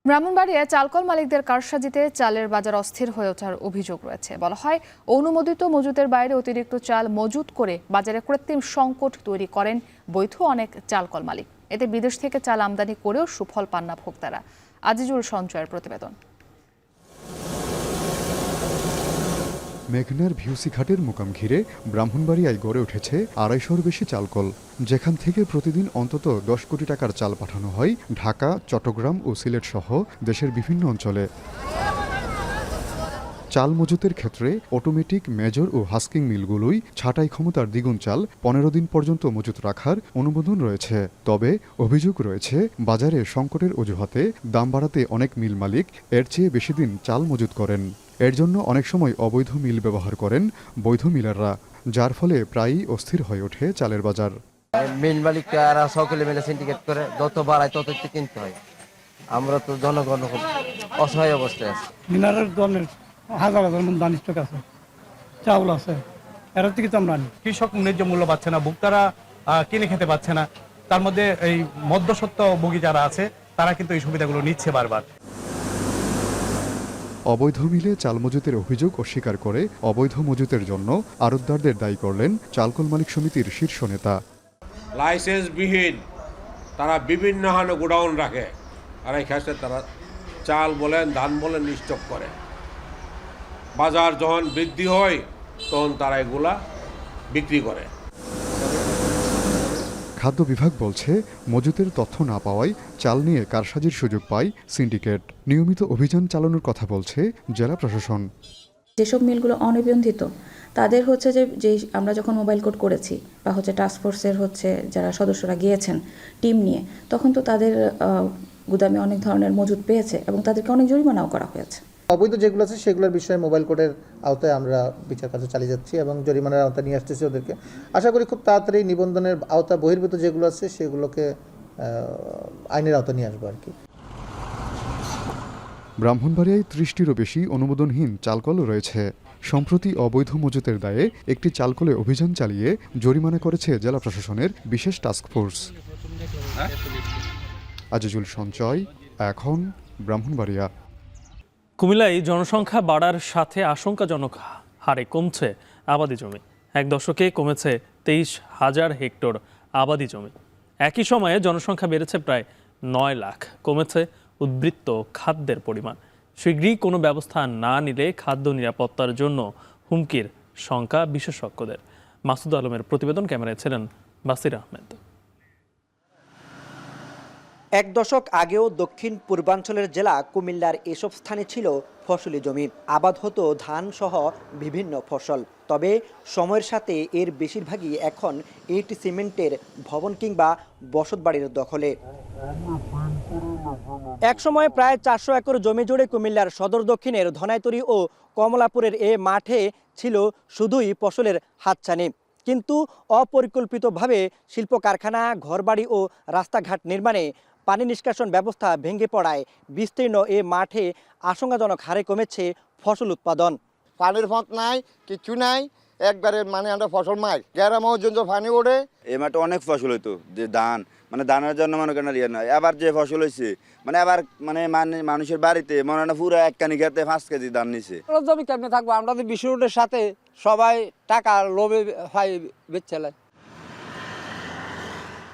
ব্রাহ্মণবাড়িয়ায় চালকল মালিকদের কারসাজিতে চালের বাজার অস্থির হয়ে ওঠার অভিযোগ রয়েছে। বলা হয়, অনুমোদিত মজুতের বাইরে অতিরিক্ত চাল মজুত করে বাজারে কৃত্রিম সংকট তৈরি করেন বৈধ অনেক চালকল মালিক। এতে বিদেশ থেকে চাল আমদানি করেও সুফল পান না ভোক্তারা। আজিজুল সঞ্চয়ের প্রতিবেদন। মেঘনার ভিউসি ঘাটের মোকাম ঘিরে ব্রাহ্মণবাড়িয়ায় গড়ে উঠেছে 250-র বেশি চালকল, যেখান থেকে প্রতিদিন অন্তত 10 কোটি টাকার চাল পাঠানো হয় ঢাকা, চট্টগ্রাম ও সিলেট সহ দেশের বিভিন্ন অঞ্চলে। চাল মজুতের ক্ষেত্রে অটোমেটিক, মেজর ও হাস্কিং মিলগুলোই ছাঁটাই ক্ষমতার দ্বিগুণ চাল 15 দিন পর্যন্ত মজুত রাখার অনুমোদন রয়েছে। তবে অভিযোগ রয়েছে, বাজারে সংকটের অজুহাতে দাম বাড়াতে অনেক মিল মালিক এর চেয়ে বেশি দিন চাল মজুত করেন। এর জন্য অনেক সময় অবৈধ মিল ব্যবহার করেন বৈধ মিলাররা, যার ফলে প্রায়ই অস্থির হয়ে ওঠে চালের বাজার। মিল মালিকরা সকলে মিলে সিন্ডিকেট করে যত বাড়ায় তত কিনতে হয়। আমরা তো জনগণ অসহায় অবস্থায় আছি। মিলারের দলের হাজার হাজার মন দানি স্টক আছে, চাউল আছে, এর থেকে তো আমরা কৃষক ন্যায্য মূল্য পাচ্ছে না, ভোক্তারা কিনে খেতে পাচ্ছে না। তার মধ্যে এই মধ্যস্বত্বভোগী যারা আছে তারা কিন্তু এই সুবিধাগুলো নিচ্ছে বারবার। অবৈধ মিলে চাল মজুতের অভিযোগ অস্বীকার করে অবৈধ মজুতের জন্য আড়তদারদের দায়ী করলেন চালকল মালিক সমিতির শীর্ষ নেতা। লাইসেন্সবিহীন তারা বিভিন্ন হানো গোডাউন রাখে, আর এই ক্ষেত্রে তারা চাল বলেন ধান বলেন স্টক করে। বাজার যখন বৃদ্ধি হয় তখন তারা এগুলা বিক্রি করে। খাদ্য বিভাগ বলছে মজুতের তথ্য না পাওয়ায় চাল নিয়ে কারসাজির সুযোগ পায় সিন্ডিকেট। নিয়মিত অভিযান চালানোর কথা বলছে জেলা প্রশাসন। যেসব মিলগুলো অনিবন্ধিত তাদের হচ্ছে যে আমরা যখন মোবাইল কোড করেছি বা হচ্ছে টাস্কফোর্সের হচ্ছে যারা সদস্যরা গিয়েছেন টিম নিয়ে, তখন তো তাদের গুদামে অনেক ধরনের মজুদ পেয়েছে এবং তাদেরকে অনেক জরিমানাও করা হয়েছে। অবৈধ যেগুলো আছে সেগুলোর বিষয়ে মোবাইল কোডের আওতায় আমরা বিচার কার্য চালিয়ে যাচ্ছি এবং জরিমানার আওতায় নিয়ে আসতেছি ওদেরকে। আশা করি খুব তাড়াতাড়ি নিবন্ধনের আওতা বহির্ভূত যেগুলো আছে সেগুলোকে আইনের আওতায় নিয়ে আসবো আর কি। ব্রাহ্মণবাড়িয়ায় 30টিরও বেশি অনুমোদনহীন চালকল রয়েছে। সম্প্রতি অবৈধ মজুতের দায়ে একটি চালকলে অভিযান চালিয়ে জরিমানা করেছে জেলা প্রশাসনের বিশেষ টাস্কফোর্স। আজিজুল সঞ্চয়, এখন ব্রাহ্মণবাড়িয়া। কুমিল্লায় জনসংখ্যা বাড়ার সাথে আশঙ্কাজনক হারে কমছে আবাদি জমি। এক দশকে কমেছে 23,000 হেক্টর আবাদি জমি। একই সময়ে জনসংখ্যা বেড়েছে প্রায় 9 লাখ। কমেছে উদ্বৃত্ত খাদ্যের পরিমাণ। শীঘ্রই কোনো ব্যবস্থা না নিলে খাদ্য নিরাপত্তার জন্য হুমকির শঙ্কা বিশেষজ্ঞদের। মাসুদ আলমের প্রতিবেদন, ক্যামেরায় ছিলেন বাসির আহমেদ। এক দশক আগেও দক্ষিণ পূর্বাঞ্চলের জেলা কুমিল্লার এসব স্থানে ছিল ফসলি জমি। আবাদ হতো ধান সহ বিভিন্ন ফসল। তবে সময়ের সাথে এর বেশিরভাগই এখন ইট সিমেন্টের ভবন কিংবা বসতবাড়ির দখলে। একসময় প্রায় 400 একর জমি জুড়ে কুমিল্লার সদর দক্ষিণের ধনাইতরি ও কমলাপুরের এ মাঠে ছিল শুধুই ফসলের হাতছানি। কিন্তু অপরিকল্পিতভাবে শিল্প কারখানা, ঘরবাড়ি ও রাস্তাঘাট নির্মাণে পানি নিষ্কাশন ব্যবস্থা ভেঙে পড়ায় বিস্তীর্ণ এ মাঠে আশঙ্কাজনক হারে কমেছে ফসল উৎপাদন। পানির ফত নাই, কিছু নাই, একবারে মানে আমরা ফসল মাই গ্যারামও জন্য পানি ওঠে। এই মাঠে অনেক ফসল হইতো, যে ধান মানে ধানের জন্য মনে করেন ইয়ে নয়। আবার যে ফসল হয়েছে মানে আবার মানে মানুষের বাড়িতে মনে হয় পুরো 1 কানি খেতে 5 কেজি ধান নিছে। জমি কেমনে থাকবো আমরা তো বিশ্ব রোডের সাথে সবাই টাকা লোভে হয় বেচছে।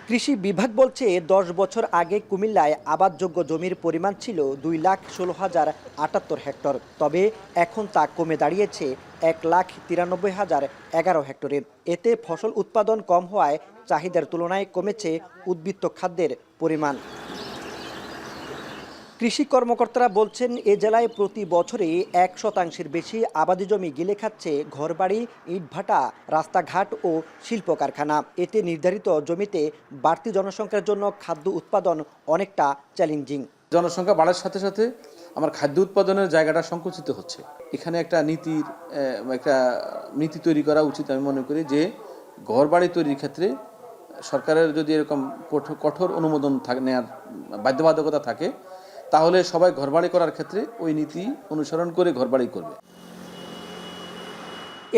কৃষি বিভাগ বলছে 10 বছর আগে কুমিল্লায় আবাদযোগ্য জমির পরিমাণ ছিল 2,16,078 হেক্টর। তবে এখন তা কমে দাঁড়িয়েছে 1,93,011 হেক্টরে। এতে ফসল উৎপাদন কম হওয়ায় চাহিদার তুলনায় কমেছে উদ্বৃত্ত খাদ্যের পরিমাণ। কৃষি কর্মকর্তারা বলছেন এ জেলায় প্রতি বছরে 1% বেশি আবাদি জমি গিলে খাচ্ছে ঘরবাড়ি, ইটভাটা, রাস্তাঘাট ও শিল্প কারখানা। এতে নির্ধারিত জমিতে বাড়তি জনসংখ্যার জন্য খাদ্য উৎপাদন অনেকটা চ্যালেঞ্জিং। জনসংখ্যা বাড়ার সাথে সাথে আমার খাদ্য উৎপাদনের জায়গাটা সংকুচিত হচ্ছে। এখানে একটা নীতি তৈরি করা উচিত আমি মনে করি, যে ঘরবাড়ি তৈরির ক্ষেত্রে সরকারের যদি এরকম কঠোর অনুমোদন নেওয়ার বাধ্যবাধকতা থাকে, তাহলে সবাই ঘরবাড়ি করার ক্ষেত্রে ওই নীতি অনুসরণ করে ঘরবাড়ি করবে।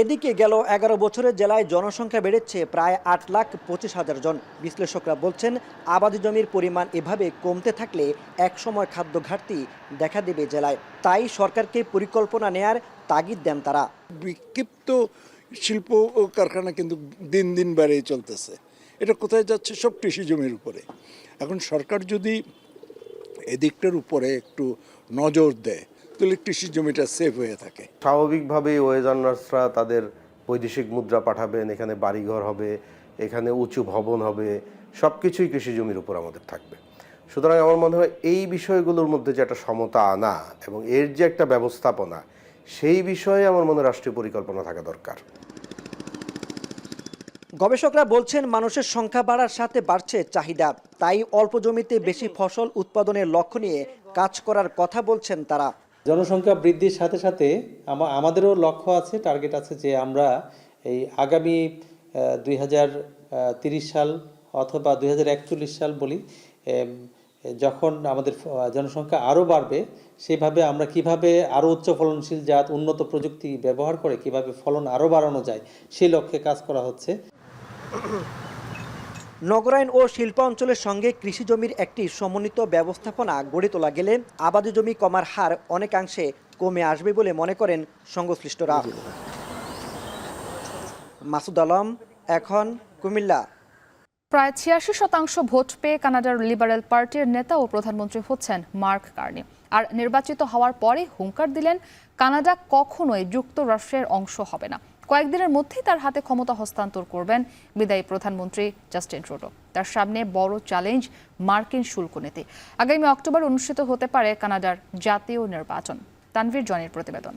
এদিকে গেল 11 বছরে জেলায় জনসংখ্যা বেড়েছে প্রায় 8,25,000 জন। বিশ্লেষকরা বলছেন আবাদি জমির পরিমাণ এভাবে কমতে থাকলে একসময় খাদ্য ঘাটতি দেখা দেবে জেলায়। তাই সরকারকে পরিকল্পনা নেয়ার তাগিদ দেন তারা। বিক্ষিপ্ত শিল্প ও কারখানা কিন্তু দিন দিন বেড়ে চলতেছে। এটা কোথায় যাচ্ছে? সব কৃষি জমির উপরে। এখন সরকার যদি এদিকটার উপরে একটু নজর দেয় তাহলে কৃষি জমিটা সেফ হয়ে থাকে। স্বাভাবিকভাবেই ওয়েজার্নার্সরা তাদের বৈদেশিক মুদ্রা পাঠাবেন, এখানে বাড়িঘর হবে, এখানে উঁচু ভবন হবে, সব কিছুই কৃষি জমির উপর আমাদের থাকবে। সুতরাং আমার মনে হয় এই বিষয়গুলোর মধ্যে যে একটা সমতা আনা এবং এর যে একটা ব্যবস্থাপনা, সেই বিষয়ে আমার মনে হয় রাষ্ট্রীয় পরিকল্পনা থাকা দরকার। গবেষকরা বলছেন মানুষের সংখ্যা বাড়ার সাথে বাড়ছে চাহিদা। তাই অল্প জমিতে বেশি ফসল উৎপাদনের লক্ষ্য নিয়ে কাজ করার কথা বলছেন তারা। জনসংখ্যা বৃদ্ধির সাথে সাথে আমাদেরও লক্ষ্য আছে, টার্গেট আছে যে আমরা এই আগামী 2030 সাল অথবা 2041 সাল বলি, যখন আমাদের জনসংখ্যা আরও বাড়বে, সেভাবে আমরা কিভাবে আরও উচ্চ ফলনশীল জাত, উন্নত প্রযুক্তি ব্যবহার করে কিভাবে ফলন আরও বাড়ানো যায় সেই লক্ষ্যে কাজ করা হচ্ছে। নগরায়ণ ও শিল্পাঞ্চলের সঙ্গে কৃষি জমির একটি সমন্বিত ব্যবস্থাপনা গড়ে তোলা গেলে আবাদি জমি কমার হার অনেকাংশে কমে আসবে বলে মনে করেন সংশ্লিষ্টরা। মাসুদ আলম, এখন, কুমিল্লা। প্রায় 86% ভোট পেয়ে কানাডার লিবারেল পার্টির নেতা ও প্রধানমন্ত্রী হচ্ছেন মার্ক কার্নি। আর নির্বাচিত হওয়ার পরে হুঙ্কার দিলেন কানাডা কখনোই যুক্তরাষ্ট্রের অংশ হবে না। কয়েকদিনের মধ্যেই তার হাতে ক্ষমতা হস্তান্তর করবেন বিদায়ী প্রধানমন্ত্রী জাস্টিন ট্রুডো। তার সামনে বড় চ্যালেঞ্জ মার্কিন শুল্ক নীতি। আগামী অক্টোবর অনুষ্ঠিত হতে পারে কানাডার জাতীয় নির্বাচন। তানভীর জনের প্রতিবেদন।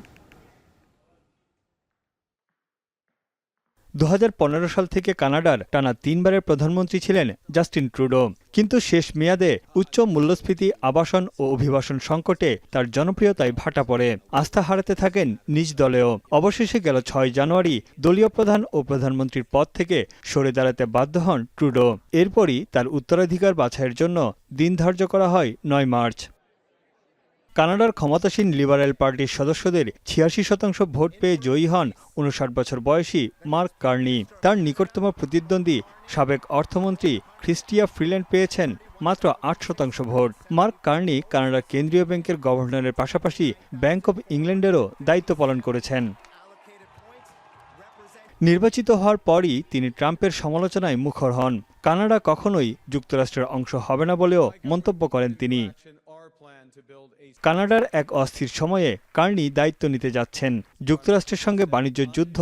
2015 সাল থেকে কানাডার টানা 3 বারের প্রধানমন্ত্রী ছিলেন জাস্টিন ট্রুডো, কিন্তু শেষ মেয়াদে উচ্চ মূল্যস্ফীতি, আবাসন ও অভিবাসন সংকটে তার জনপ্রিয়তায় ভাটা পড়ে। আস্থা হারাতে থাকেন নিজ দলেও। অবশেষে গেল 6 জানুয়ারি দলীয় প্রধান ও প্রধানমন্ত্রীর পদ থেকে সরে দাঁড়াতে বাধ্য হন ট্রুডো। এরপরই তার উত্তরাধিকার বাছাইয়ের জন্য দিন ধার্য করা হয় 9 মার্চ। কানাডার ক্ষমতাসীন লিবারেল পার্টির সদস্যদের 86% ভোট পেয়ে জয়ী হন 59 বছর বয়সী মার্ক কার্নি। তার নিকটতম প্রতিদ্বন্দ্বী সাবেক অর্থমন্ত্রী ক্রিস্টিয়া ফ্রিল্যান্ড পেয়েছেন মাত্র 8% ভোট। মার্ক কার্নি কানাডার কেন্দ্রীয় ব্যাংকের গভর্নরের পাশাপাশি ব্যাংক অব ইংল্যান্ডেরও দায়িত্ব পালন করেছেন। নির্বাচিত হওয়ার পরই তিনি ট্রাম্পের সমালোচনায় মুখর হন। কানাডা কখনোই যুক্তরাষ্ট্রের অংশ হবে না বলেও মন্তব্য করেন তিনি। কানাডার এক অস্থির সময়ে কার্নি দায়িত্ব নিতে যাচ্ছেন। যুক্তরাষ্ট্রের সঙ্গে বাণিজ্য যুদ্ধ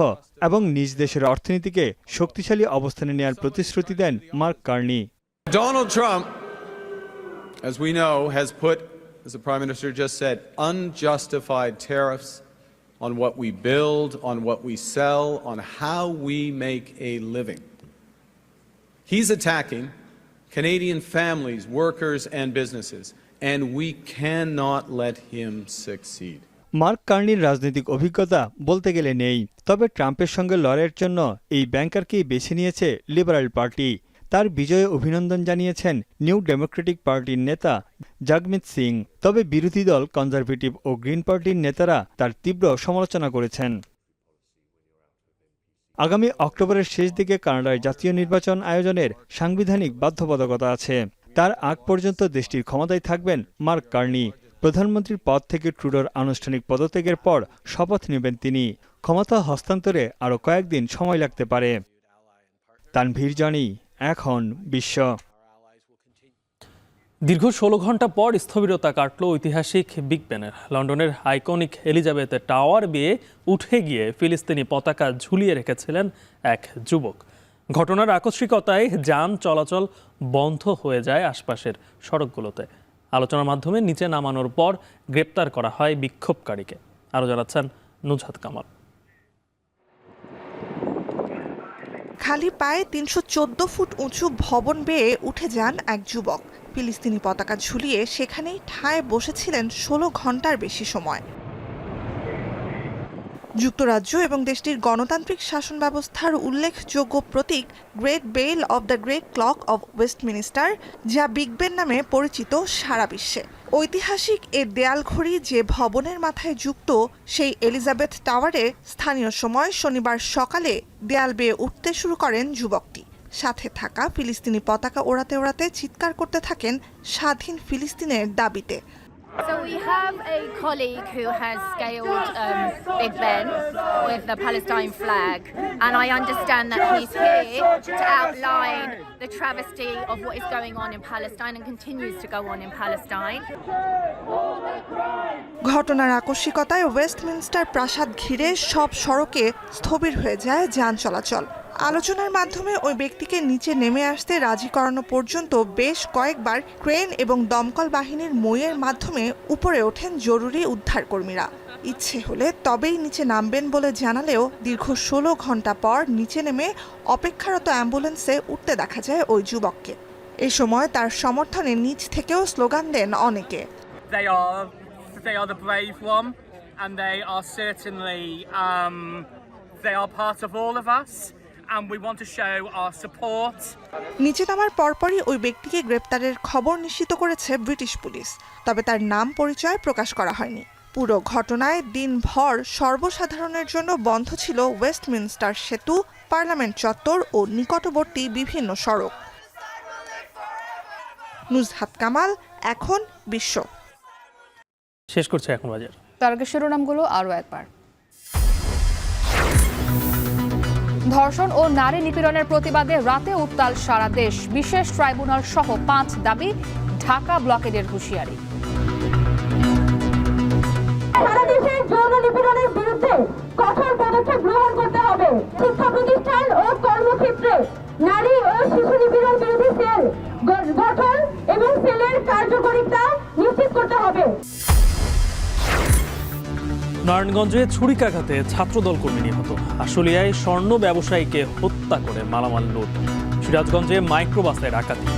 এবং নিজ দেশের অর্থনীতিকে শক্তিশালী অবস্থানে নেওয়ার প্রতিশ্রুতি দেন Mark Carney. Donald Trump, as we know, has put, as the Prime Minister just said, unjustified tariffs on what we build, on what we sell, on how we make a living. He's attacking Canadian families, workers, and businesses. And we cannot let him succeed. Mark কার্নির রাজনৈতিক অভিজ্ঞতা বলতে গেলে নেই, তবে ট্রাম্পের সঙ্গে লড়াইয়ের জন্য এই ব্যাংকারকেই বেছে নিয়েছে লিবারেল পার্টি। তার বিজয়ে অভিনন্দন জানিয়েছেন নিউ ডেমোক্রেটিক পার্টির নেতা জগমিত সিং। তবে বিরোধী দল কনজারভেটিভ ও গ্রিন পার্টির নেতারা তার তীব্র সমালোচনা করেছেন। আগামী অক্টোবরের শেষ দিকে কানাডার জাতীয় নির্বাচন আয়োজনের সাংবিধানিক বাধ্যবাধকতা আছে। তার আগ পর্যন্ত দেশটির ক্ষমতায় থাকবেন মার্ক কার্নি। প্রধানমন্ত্রীর পদ থেকে ট্রুডোর আনুষ্ঠানিক পদত্যাগের পর শপথ নেবেন তিনি। ক্ষমতা হস্তান্তরে আরও কয়েকদিন সময় লাগতে পারে। তানভীর জানি, এখন বিশ্ব। দীর্ঘ 16 ঘন্টা পর স্থবিরতা কাটল ঐতিহাসিক বিগ বেনের। লন্ডনের আইকনিক এলিজাবেথ টাওয়ার বেয়ে উঠে গিয়ে ফিলিস্তিনি পতাকা ঝুলিয়ে রেখেছিলেন এক যুবক। ঘটনার আকস্মিকতায় যান চলাচল বন্ধ হয়ে যায় আশপাশের সড়কগুলোতে। আলোচনার মাধ্যমে নিচে নামানোর পর গ্রেপ্তার করা হয় বিক্ষোভকারীকে। আরও জানাচ্ছেন নুজহাত কামাল। খালি পায়ে 314 ফুট উঁচু ভবন বেয়ে উঠে যান এক যুবক। ফিলিস্তিনি পতাকা ঝুলিয়ে সেখানেই ঠায় বসেছিলেন 16 ঘন্টার বেশি সময়। যুক্তরাজ্য এবং দেশটির গণতান্ত্রিক শাসন ব্যবস্থার উল্লেখযোগ্য প্রতীক great bell of the great clock of Westminster, যা বিগ বেন নামে পরিচিত সারা বিশ্বে। ঐতিহাসিক এ দেয়ালঘড়ি যে ভবনের মাথায় যুক্ত, সেই এলিজাবেথ টাওয়ারে স্থানীয় সময় শনিবার সকালে দেয়াল বেয়ে উঠতে শুরু করেন যুবকটি। সাথে থাকা ফিলিস্তিনি পতাকা ওড়াতে ওড়াতে চিৎকার করতে থাকেন স্বাধীন ফিলিস্তিনের দাবিতে। So we have a colleague who has scaled Big Ben with the Palestine flag, and I understand that he's here to outline the travesty of what is going on in Palestine and continues to go on in Palestine. ঘটনার আকস্মিকতায় Westminster প্রাসাদ ঘিরে সব সড়কে স্থবির হয়ে যায় যান চলাচল। আলোচনার মাধ্যমে ওই ব্যক্তিকে নিচে নেমে আসতে রাজি করানো পর্যন্ত বেশ কয়েকবার ক্রেন এবং দমকল বাহিনীর মইয়ের মাধ্যমে উপরে ওঠেন জরুরি উদ্ধারকর্মীরা। ইচ্ছে হলে তবেই নিচে নামবেন বলে জানালেও দীর্ঘ 16 ঘন্টা পর নিচে নেমে অপেক্ষারত অ্যাম্বুলেন্সে উঠতে দেখা যায় ওই যুবককে। এ সময় তার সমর্থনে নিচ থেকেও স্লোগান দেন অনেকে। They are the brave one, and they are certainly they are part of all of us. And we want to show our support. নিচে নামার পরপরই ওই ব্যক্তিকে গ্রেপ্তারের খবর নিশ্চিত করেছে ব্রিটিশ পুলিশ, তবে তার নাম পরিচয় প্রকাশ করা হয়নি। পুরো ঘটনায় দিনভর সর্বসাধারণের জন্য বন্ধ ছিল ওয়েস্টমিনস্টার সেতু, পার্লামেন্ট চত্বর ও নিকটবর্তী বিভিন্ন সড়ক। নুজহাত কামাল, এখন বিশ্ব। শেষ করছে এখন বাজার। তার আগে শিরোনামগুলো আরও একবার। ধর্ষণ ও নারী নিপীড়নের প্রতিবাদে রাতে উত্তাল সারা দেশ। বিশেষ ট্রাইব্যুনাল সহ 5 দাবি, ঢাকা ব্লকেডের হুঁশিয়ারি। যৌন নিপীড়নের বিরুদ্ধে কঠোর পদক্ষেপ গ্রহণ করতে হবে। শিক্ষা প্রতিষ্ঠান ও কর্মক্ষেত্রে নারী ও শিশু নিপীড়ন বিরোধী সেল গঠন এবং সেলের কার্যকারিতা নিশ্চিত করতে হবে। নারায়ণগঞ্জে ছুরিকাঘাতে ছাত্রদল কর্মী নিহত। আশুলিয়ায় স্বর্ণ ব্যবসায়ীকে হত্যা করে মালামাল লুট। সিরাজগঞ্জে মাইক্রোবাসে ডাকাতি।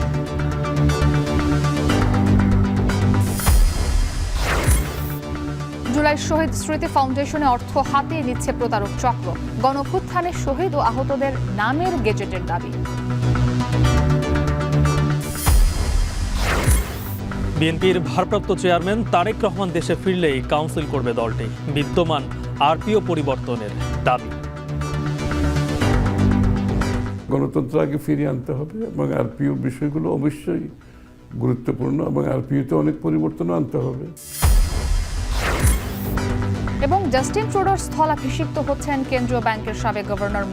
জুলাই শহীদ স্মৃতি ফাউন্ডেশনে অর্থ হাতিয়ে নিচ্ছে প্রতারক চক্র। গণঅভ্যুত্থানে শহীদ ও আহতদের নামের গেজেটের দাবি। বিএনপির ভারপ্রাপ্ত চেয়ারম্যান তারেক রহমান দেশে ফিরলেই কাউন্সিল করবে দলটি। বিদ্যমান আরপিও পরিবর্তনের দাবি। গণতন্ত্র আগে ফিরিয়ে আনতে হবে এবং আরপিও বিষয়গুলো অবশ্যই গুরুত্বপূর্ণ এবং আরপিওতে অনেক পরিবর্তনও আনতে হবে। এবং জাস্টিন ট্রুডোর স্থলাভিষিক্ত হচ্ছেন কেন্দ্রীয় ব্যাংকের সাবেক গভর্নর